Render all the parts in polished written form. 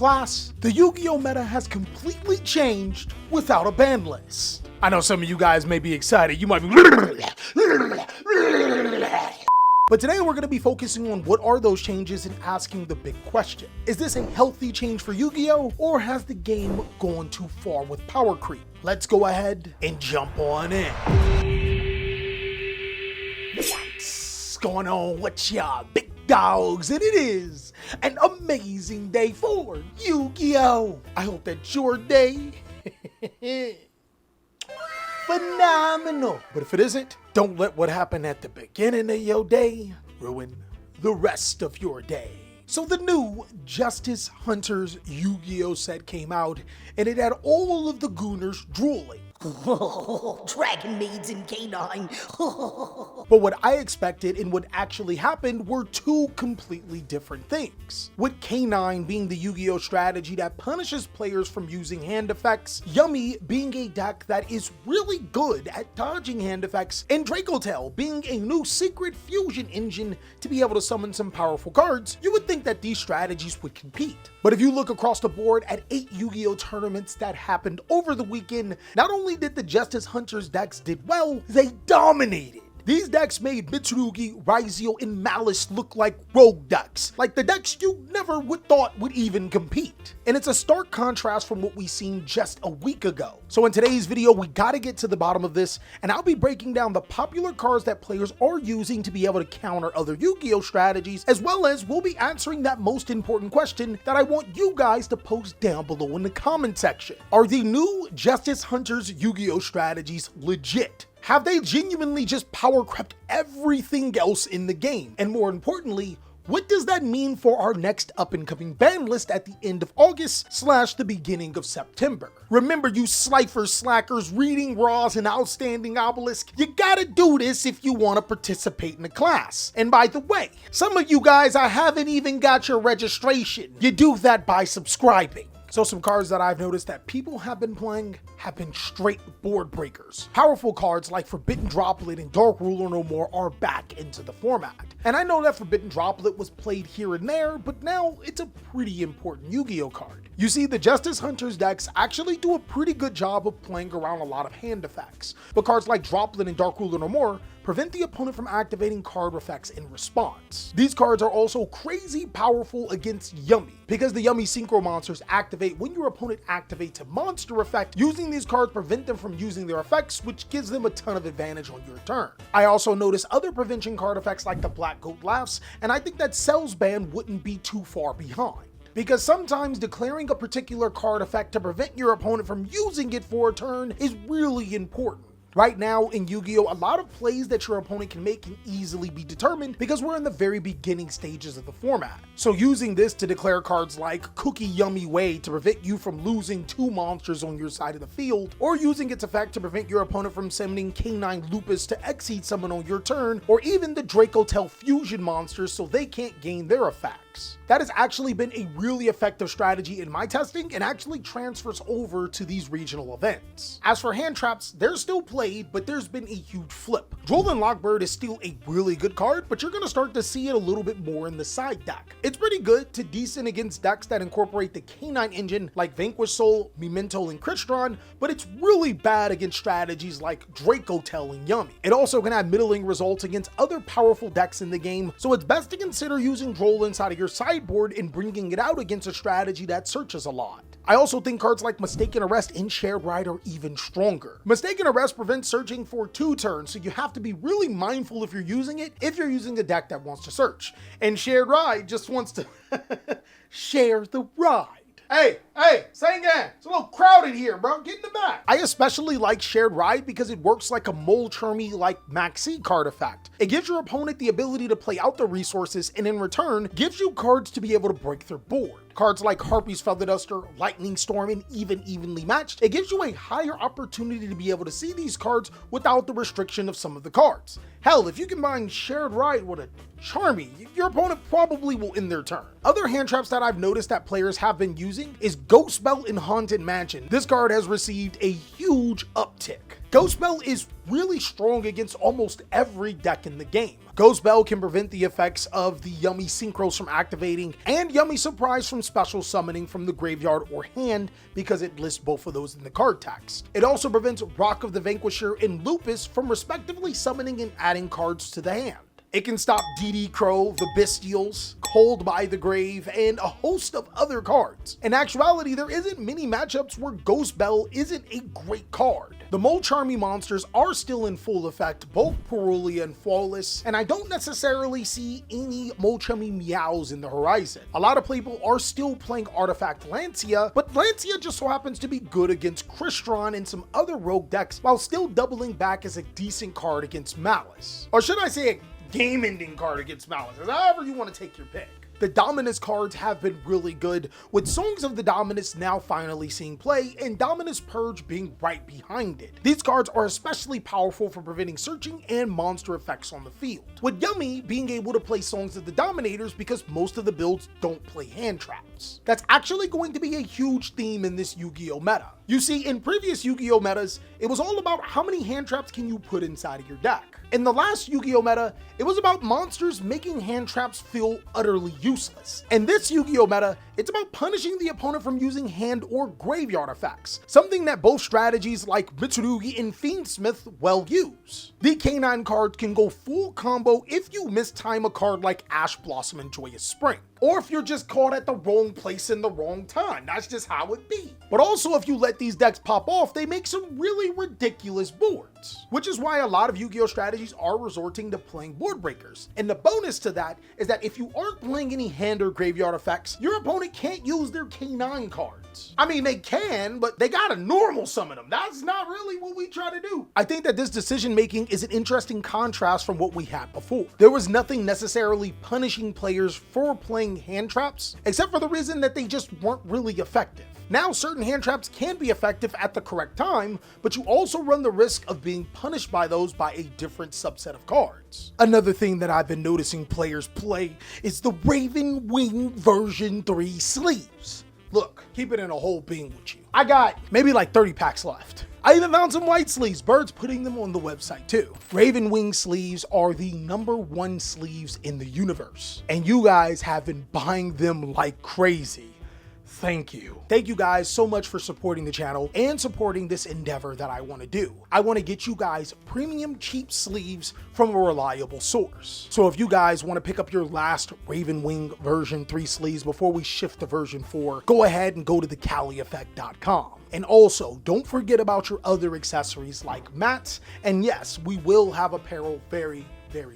class, the Yu-Gi-Oh meta has completely changed without a ban list. I know some of you guys may be excited. You might be but today we're going to be focusing on what are those changes and asking the big question. Is this a healthy change for Yu-Gi-Oh, or has the game gone too far with power creep? Let's go ahead and jump on in. What's going on with y'all big dogs? And it is an amazing day for Yu-Gi-Oh! I hope that your day phenomenal. But if it isn't, don't let what happened at the beginning of your day ruin the rest of your day. So the new Justice Hunters Yu-Gi-Oh set came out, and it had all of the Gooners drooling. Dragon Maids and Canine. But what I expected and what actually happened were two completely different things. With Canine being the Yu-Gi-Oh strategy that punishes players from using hand effects, Yummy being a deck that is really good at dodging hand effects, and Dracotail being a new secret fusion engine to be able to summon some powerful cards, you would think that these strategies would compete. But if you look across the board at 8 Yu-Gi-Oh tournaments that happened over the weekend, not only did the Justice Hunters decks did well, they dominated. These decks made Mitsurugi, Raizio, and Malice look like rogue decks, like the decks you never would thought would even compete. And it's a stark contrast from what we seen just a week ago. So in today's video, we gotta get to the bottom of this, and I'll be breaking down the popular cards that players are using to be able to counter other Yu-Gi-Oh strategies, as well as we'll be answering that most important question that I want you guys to post down below in the comment section. Are the new Justice Hunters Yu-Gi-Oh strategies legit? Have they genuinely just power crept everything else in the game? And more importantly, what does that mean for our next up and coming ban list at the end of August / the beginning of September? Remember, you Slifer slackers reading Raws and Outstanding Obelisk, you gotta do this if you want to participate in the class. And by the way, some of you guys, I haven't even got your registration. You do that by subscribing. So some cards that I've noticed that people have been playing have been straight board breakers. Powerful cards like Forbidden Droplet and Dark Ruler No More are back into the format. And I know that Forbidden Droplet was played here and there, but now it's a pretty important Yu-Gi-Oh card. You see, the Justice Hunters decks actually do a pretty good job of playing around a lot of hand effects, but cards like Droplet and Dark Ruler No More prevent the opponent from activating card effects in response. These cards are also crazy powerful against Yummy, because the Yummy Synchro monsters activate when your opponent activates a monster effect. Using these cards prevent them from using their effects, which gives them a ton of advantage on your turn. I also notice other prevention card effects like the Black Goat Laughs, and I think that Cell's ban wouldn't be too far behind. Because sometimes declaring a particular card effect to prevent your opponent from using it for a turn is really important. Right now in Yu-Gi-Oh, a lot of plays that your opponent can make can easily be determined because we're in the very beginning stages of the format. So using this to declare cards like Cookie Yummy Way to prevent you from losing 2 monsters on your side of the field, or using its effect to prevent your opponent from summoning Canine Lupus to Exceed Summon on your turn, or even the Dracotail Fusion monsters so they can't gain their effects. That has actually been a really effective strategy in my testing and actually transfers over to these regional events. As for hand traps, they're still played, but there's been a huge flip. Droll and Lockbird is still a really good card, but you're gonna start to see it a little bit more in the side deck. It's pretty good to decent against decks that incorporate the Canine engine like Vanquish Soul, Memento, and Crystron, but it's really bad against strategies like Dracotail and Yummy. It also can have middling results against other powerful decks in the game, so it's best to consider using Droll inside of your sideboard and bringing it out against a strategy that searches a lot. I also think cards like Mistaken Arrest and Shared Ride are even stronger. Mistaken Arrest prevents searching for 2 turns, so you have to be really mindful if you're using it, if you're using a deck that wants to search. And Shared Ride just wants to share the ride. Hey, same gang. It's a little crowded here, bro. Get in the back. I especially like Shared Ride because it works like a Mole Charmy like Maxi card effect. It gives your opponent the ability to play out the resources and in return gives you cards to be able to break their board. Cards like Harpy's Feather Duster, Lightning Storm, and even Evenly Matched, it gives you a higher opportunity to be able to see these cards without the restriction of some of the cards. Hell, if you combine Shared Ride with a Charmy, your opponent probably will end their turn. Other hand traps that I've noticed that players have been using is Ghost Belt in Haunted Mansion, this card has received a huge uptick. Ghost Belt is really strong against almost every deck in the game. Ghost Belt can prevent the effects of the Yummy Synchros from activating and Yummy Surprise from special summoning from the graveyard or hand because it lists both of those in the card text. It also prevents Rock of the Vanquisher and Lupus from respectively summoning and adding cards to the hand. It can stop DD Crow, the Bestials, Cold by the Grave, and a host of other cards. In actuality, there isn't many matchups where Ghost Bell isn't a great card. The Mole Charmy monsters are still in full effect, both Perulia and Flawless, and I don't necessarily see any Mole Charmy meows in the horizon. A lot of people are still playing Artifact Lancia, but Lancia just so happens to be good against Crystron and some other rogue decks while still doubling back as a decent card against Malice. Or should I say a game-ending card against Malice, however you want to take your pick. The Dominus cards have been really good, with Songs of the Dominus now finally seeing play and Dominus Purge being right behind it. These cards are especially powerful for preventing searching and monster effects on the field, with Yummy being able to play Songs of the Dominators because most of the builds don't play hand traps. That's actually going to be a huge theme in this Yu-Gi-Oh meta. You see, in previous Yu-Gi-Oh metas, it was all about how many hand traps can you put inside of your deck. In the last Yu-Gi-Oh meta, it was about monsters making hand traps feel utterly useless. In this Yu-Gi-Oh meta, it's about punishing the opponent from using hand or graveyard effects, something that both strategies like Mitsurugi and Fiendsmith well use. The K9 cards can go full combo if you mistime a card like Ash Blossom and Joyous Spring, or if you're just caught at the wrong place in the wrong time. That's just how it be. But also, if you let these decks pop off, they make some really ridiculous boards, which is why a lot of Yu-Gi-Oh strategies are resorting to playing board breakers. And the bonus to that is that if you aren't playing any hand or graveyard effects, your opponent can't use their K9 cards. I mean, they can, but they gotta normal summon them. That's not really what we try to do. I think that this decision making is an interesting contrast from what we had before. There was nothing necessarily punishing players for playing hand traps, except for the reason that they just weren't really effective. Now, certain hand traps can be effective at the correct time, but you also run the risk of being punished by those by a different subset of cards. Another thing that I've been noticing players play is the Raven Wing version 3 sleeves. Look, keep it in a whole being with you. I got maybe like 30 packs left. I even found some white sleeves, Bird's putting them on the website too. Raven Wing sleeves are the #1 sleeves in the universe, and you guys have been buying them like crazy. Thank you. Thank you guys so much for supporting the channel and supporting this endeavor that I want to do. I want to get you guys premium cheap sleeves from a reliable source. So if you guys want to pick up your last Raven Wing version 3 sleeves before we shift to version 4, go ahead and go to TheCaliEffect.com. And also, don't forget about your other accessories like mats, and yes, we will have apparel very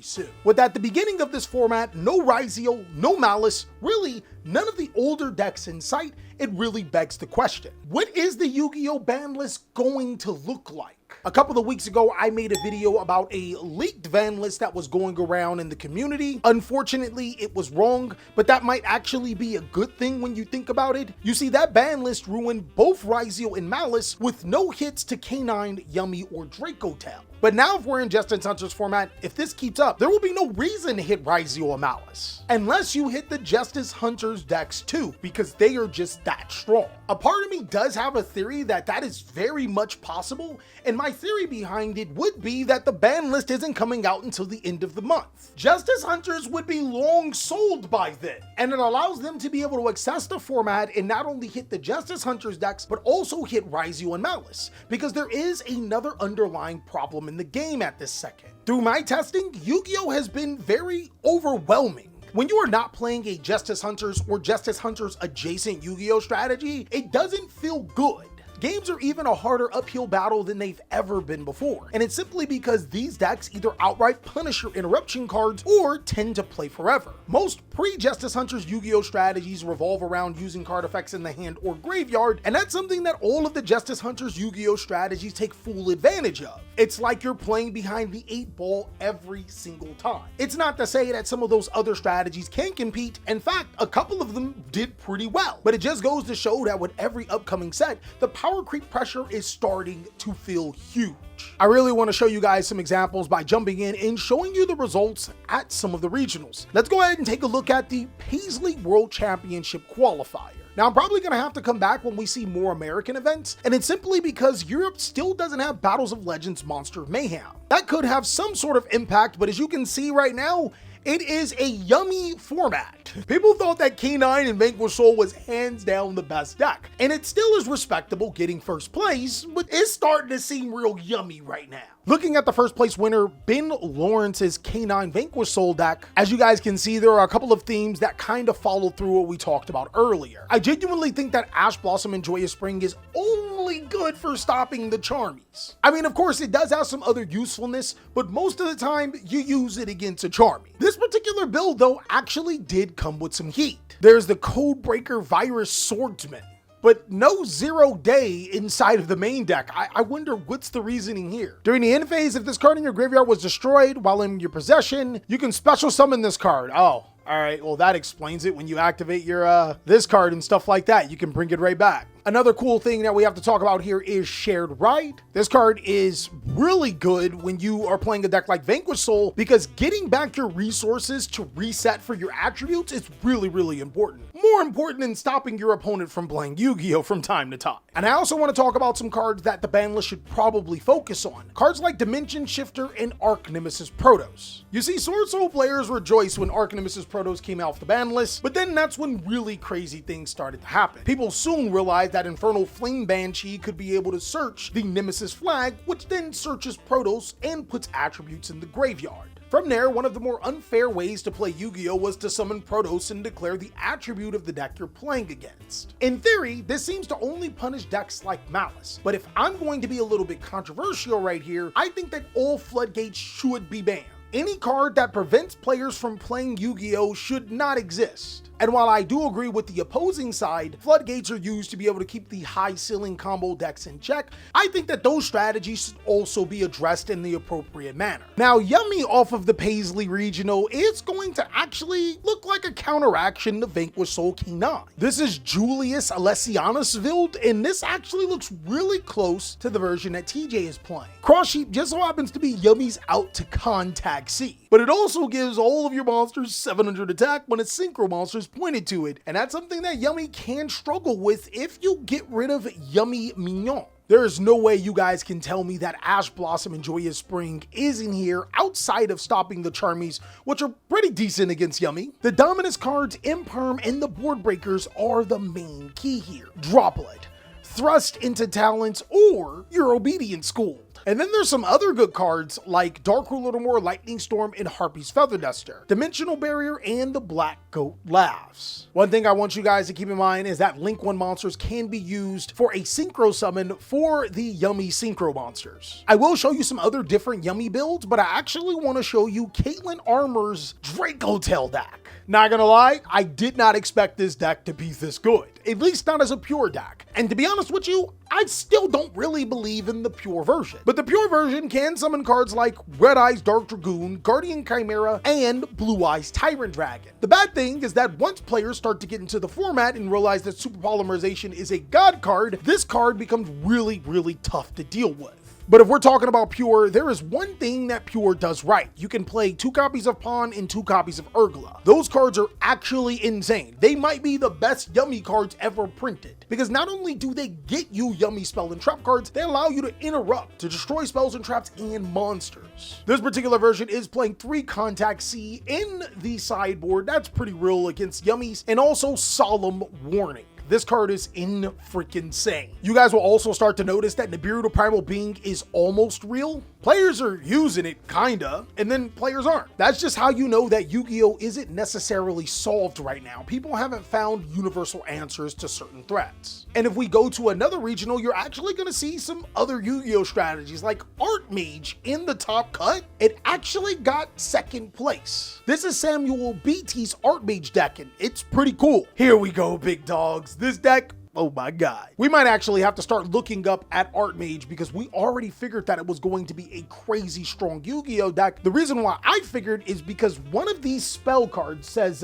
soon. With at the beginning of this format, no Yugioh, no Malice, really none of the older decks in sight, it really begs the question, what is the Yu-Gi-Oh ban list going to look like? A couple of weeks ago, I made a video about a leaked ban list that was going around in the community. Unfortunately, it was wrong, but that might actually be a good thing when you think about it. You see, that ban list ruined both Yugioh and Malice with no hits to K9, Yummy, or Draco Tail. But now if we're in Justice Hunters format, if this keeps up, there will be no reason to hit Yugioh or Malice. Unless you hit the Justice Hunters decks too, because they are just that strong. A part of me does have a theory that that is very much possible, and my theory behind it would be that the ban list isn't coming out until the end of the month. Justice Hunters would be long sold by then, and it allows them to be able to access the format and not only hit the Justice Hunters decks, but also hit Yugioh and Malice, because there is another underlying problem in the game at this second. Through my testing, Yu-Gi-Oh has been very overwhelming. When you are not playing a Justice Hunters or Justice Hunters adjacent Yu-Gi-Oh strategy, it doesn't feel good. Games are even a harder uphill battle than they've ever been before, and it's simply because these decks either outright punish your interruption cards or tend to play forever. Most pre-Justice Hunters Yu-Gi-Oh strategies revolve around using card effects in the hand or graveyard, and that's something that all of the Justice Hunters Yu-Gi-Oh strategies take full advantage of. It's like you're playing behind the 8 ball every single time. It's not to say that some of those other strategies can compete. In fact, a couple of them did pretty well, but it just goes to show that with every upcoming set, the power creep pressure is starting to feel huge. I really want to show you guys some examples by jumping in and showing you the results at some of the regionals. Let's go ahead and take a look at the Paisley World Championship Qualifier. Now, I'm probably gonna have to come back when we see more American events, and it's simply because Europe still doesn't have Battles of Legends Monster Mayhem. That could have some sort of impact, but as you can see right now, it is a yummy format. People thought that K9 and Vanquish Soul was hands down the best deck, and it still is respectable getting first place, but it's starting to seem real yummy right now. Looking at the first place winner, Ben Lawrence's K9 Vanquish Soul deck, as you guys can see, there are a couple of themes that kind of follow through what we talked about earlier. I genuinely think that Ash Blossom and Joyous Spring is only good for stopping the Charmies. I mean, of course, it does have some other usefulness, but most of the time, you use it against a Charmy. This particular build, though, actually did come with some heat. There's the Codebreaker Virus Swordsman, but no 0 day inside of the main deck. I wonder what's the reasoning here. During the end phase, if this card in your graveyard was destroyed while in your possession, you can special summon this card. Oh, all right, well that explains it. When you activate your this card and stuff like that, you can bring it right back. Another cool thing that we have to talk about here is Shared Ride. This card is really good when you are playing a deck like Vanquish Soul, because getting back your resources to reset for your attributes is really, really important. More important than stopping your opponent from playing Yu-Gi-Oh! From time to time. And I also want to talk about some cards that the ban list should probably focus on. Cards like Dimension Shifter and Arc Nemesis Protos. You see, Sword Soul players rejoiced when Arc Nemesis Protos came out of the ban list, but then that's when really crazy things started to happen. People soon realized that Infernal Flame Banshee could be able to search the Nemesis flag, which then searches Protos and puts attributes in the graveyard. From there, one of the more unfair ways to play Yu-Gi-Oh! Was to summon Protos and declare the attribute of the deck you're playing against. In theory, this seems to only punish decks like Malice, but if I'm going to be a little bit controversial right here, I think that all floodgates should be banned. Any card that prevents players from playing Yu-Gi-Oh! Should not exist. And while I do agree with the opposing side, floodgates are used to be able to keep the high ceiling combo decks in check, I think that those strategies should also be addressed in the appropriate manner. Now, Yummy off of the Paisley Regional is going to actually look like a counteraction to Vanquish Soul K9. This is Julius Alessianusville, and this actually looks really close to the version that TJ is playing. Cross Sheep just so happens to be Yummy's out to contact C, but it also gives all of your monsters 700 attack when a synchro monster is pointed to it, and that's something that Yummy can struggle with if you get rid of Yummy Mignon. There is no way you guys can tell me that Ash Blossom and Joyous Spring isn't here outside of stopping the Charmies, which are pretty decent against Yummy. The Dominus cards, Imperm, and the Board Breakers are the main key here. Droplet, Thrust into Talents, or your Obedience School. And then there's some other good cards like Dark Ruler More, Lightning Storm, and Harpy's Feather Duster, Dimensional Barrier, and the Black Goat Laughs. One thing I want you guys to keep in mind is that Link 1 monsters can be used for a Synchro summon for the Yummy Synchro monsters. I will show you some other different Yummy builds, but I actually want to show you Caitlyn Armour's Draco Tail deck. Not gonna lie, I did not expect this deck to be this good, at least not as a pure deck. And to be honest with you, I still don't really believe in the pure version. But the pure version can summon cards like Red Eyes Dark Dragoon, Guardian Chimera, and Blue Eyes Tyrant Dragon. The bad thing is that once players start to get into the format and realize that Super Polymerization is a god card, this card becomes really, really tough to deal with. But if we're talking about Pure, there is one thing that Pure does right. You can play 2 copies of Pawn and 2 copies of Urgla. Those cards are actually insane. They might be the best Yummy cards ever printed, because not only do they get you Yummy spell and trap cards, they allow you to interrupt, to destroy spells and traps and monsters. This particular version is playing 3 Contact C in the sideboard. That's pretty real against Yummies, and also Solemn Warning. This card is insane. You guys will also start to notice that Nibiru the Primal Being is almost real. Players are using it, kinda, and then players aren't. That's just how you know that Yu-Gi-Oh! Isn't necessarily solved right now. People haven't found universal answers to certain threats. And if we go to another regional, you're actually gonna see some other Yu-Gi-Oh! Strategies, like Art Mage in the top cut. It actually got 2nd place. This is Samuel Beatty's Art Mage deck, and it's pretty cool. Here we go, big dogs. This deck, oh my god. We might actually have to start looking up at Art Mage, because we already figured that it was going to be a crazy strong Yu-Gi-Oh! Deck. The reason why I figured is because one of these spell cards says,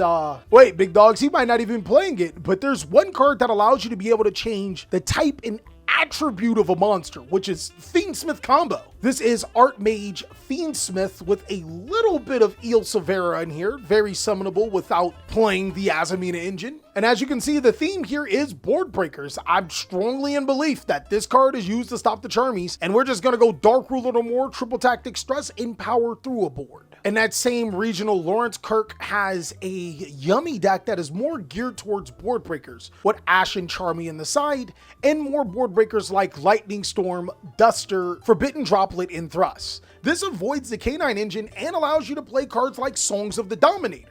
wait, big dogs, he might not even be playing it, but there's one card that allows you to be able to change the type and attribute of a monster, which is Fiendsmith combo. This is Art Mage Fiendsmith with a little bit of Il Severa in here, very summonable without playing the Azamina engine. And as you can see, the theme here is board breakers. I'm strongly in belief that this card is used to stop the Charmies, and we're just gonna go Dark Ruler no more, triple tactic stress, and power through a board. In that same regional, Lawrence Kirk has a Yummy deck that is more geared towards board breakers, with Ash and Charmy in the side, and more board breakers like Lightning Storm, Duster, Forbidden Droplet, and Thrust. This avoids the K9 engine and allows you to play cards like Songs of the Dominators.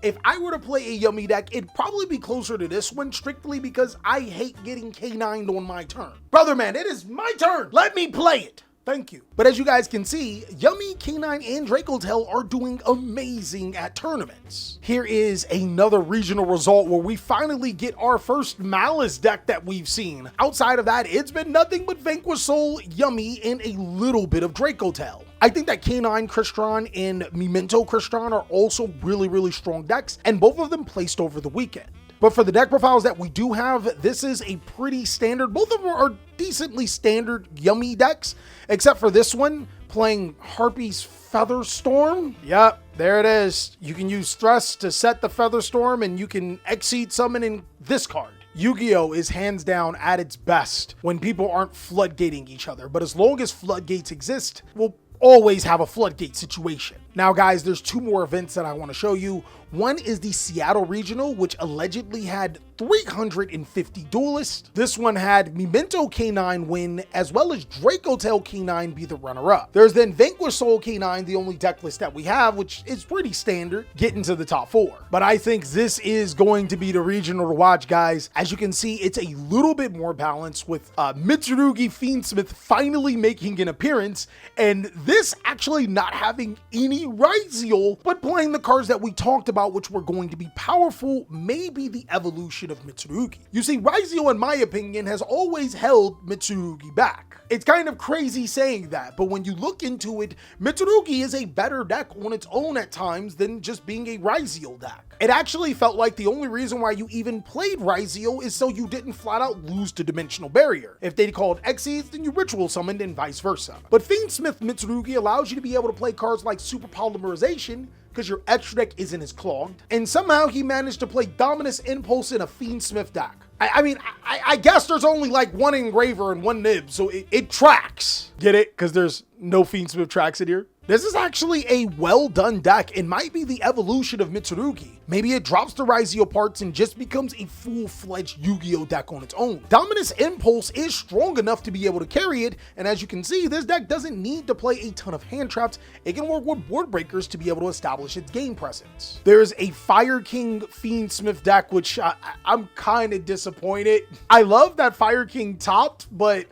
If I were to play a Yummy deck, it'd probably be closer to this one, strictly because I hate getting K9'd on my turn. Brother man, it is my turn! Let me play it! Thank you. But as you guys can see, Yummy, K9, and Dracotail are doing amazing at tournaments. Here is another regional result where we finally get our first Malice deck that we've seen. Outside of that, it's been nothing but Vanquish Soul, Yummy, and a little bit of Dracotail. I think that K9 Crystron and Memento Crystron are also really strong decks, and both of them placed over the weekend. But for the deck profiles that we do have, this is a pretty standard, both of them are decently standard Yummy decks, except for this one, playing Harpy's Featherstorm. Yep, there it is. You can use Stress to set the Featherstorm, and you can Exceed summon in this card. Yu-Gi-Oh is hands down at its best when people aren't floodgating each other, but as long as floodgates exist, we'll always have a floodgate situation. Now guys, there's two more events that I want to show you. One is the Seattle Regional, which allegedly had 350 duelists. This one had Memento K9 win, as well as Dracotail K9 be the runner-up. There's then Vanquish Soul K9, the only deck list that we have, which is pretty standard, getting to the top 4. But I think this is going to be the regional to watch, guys. As you can see, it's a little bit more balanced, with Mitsurugi Fiendsmith finally making an appearance, and this actually not having any Ryziel, but playing the cards that we talked about, which were going to be powerful, maybe the evolution of Mitsurugi. You see, Ryziel, in my opinion, has always held Mitsurugi back. It's kind of crazy saying that, but when you look into it, Mitsurugi is a better deck on its own at times than just being a Ryziel deck. It actually felt like the only reason why you even played Ryziel is so you didn't flat out lose to Dimensional Barrier. If they called Xyz, then you Ritual Summoned and vice versa. But Fiendsmith Mitsurugi allows you to be able to play cards like Super Polymerization, because your extra deck isn't as clogged, and somehow he managed to play Dominus Impulse in a Fiendsmith deck. I guess there's only like one Engraver and one Nib, so it tracks. Get it? Because there's no Fiendsmith tracks in here. This is actually a well done deck and might be the evolution of Mitsurugi. Maybe it drops the Ryziel parts and just becomes a full-fledged Yu-Gi-Oh deck on its own. Dominus Impulse is strong enough to be able to carry it, and as you can see, this deck doesn't need to play a ton of hand traps. It can work with board breakers to be able to establish its game presence. There's a Fire King Fiendsmith deck, which I'm kind of disappointed. I love that Fire King topped, but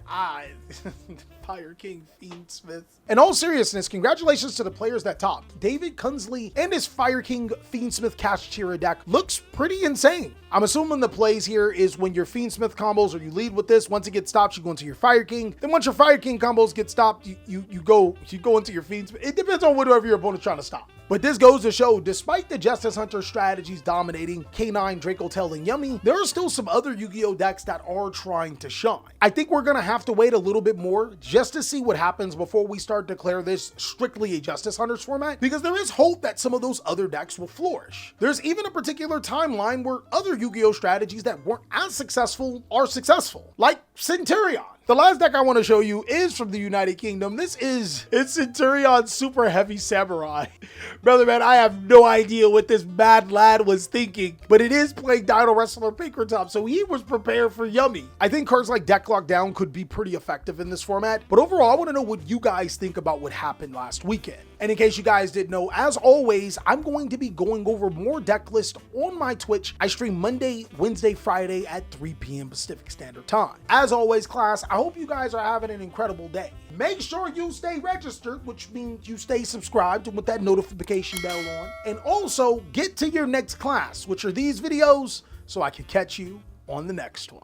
Fire King Fiendsmith. In all seriousness, congratulations to the players that topped. David Kunsley and his Fire King Fiendsmith Kashchira deck looks pretty insane. I'm assuming the plays here is when your Fiendsmith combos, or you lead with this, once it gets stopped, you go into your Fire King. Then once your Fire King combos get stopped, you go into your Fiendsmith. It depends on whatever your opponent's trying to stop. But this goes to show, despite the Justice Hunter strategies dominating K9, Dracotail, and Yummy, there are still some other Yu-Gi-Oh decks that are trying to shine. I think we're gonna have to wait a little bit more just to see what happens before we start to declare this strictly a Justice Hunters format, because there is hope that some of those other decks will flourish. There's even a particular timeline where other Yu-Gi-Oh strategies that weren't as successful are successful, like Centurion. The last deck I want to show you is from the United Kingdom. It's Centurion Super Heavy Samurai. Brother man, I have no idea what this mad lad was thinking, but it is playing Dino Wrestler Pinkertop, so he was prepared for Yummy. I think cards like Deck Lockdown could be pretty effective in this format, but overall, I want to know what you guys think about what happened last weekend. And in case you guys didn't know, as always, I'm going to be going over more deck lists on my Twitch. I stream Monday, Wednesday, Friday at 3 p.m. Pacific Standard Time. As always, class, I hope you guys are having an incredible day. Make sure you stay registered, which means you stay subscribed and with that notification bell on. And also get to your next class, which are these videos, so I can catch you on the next one.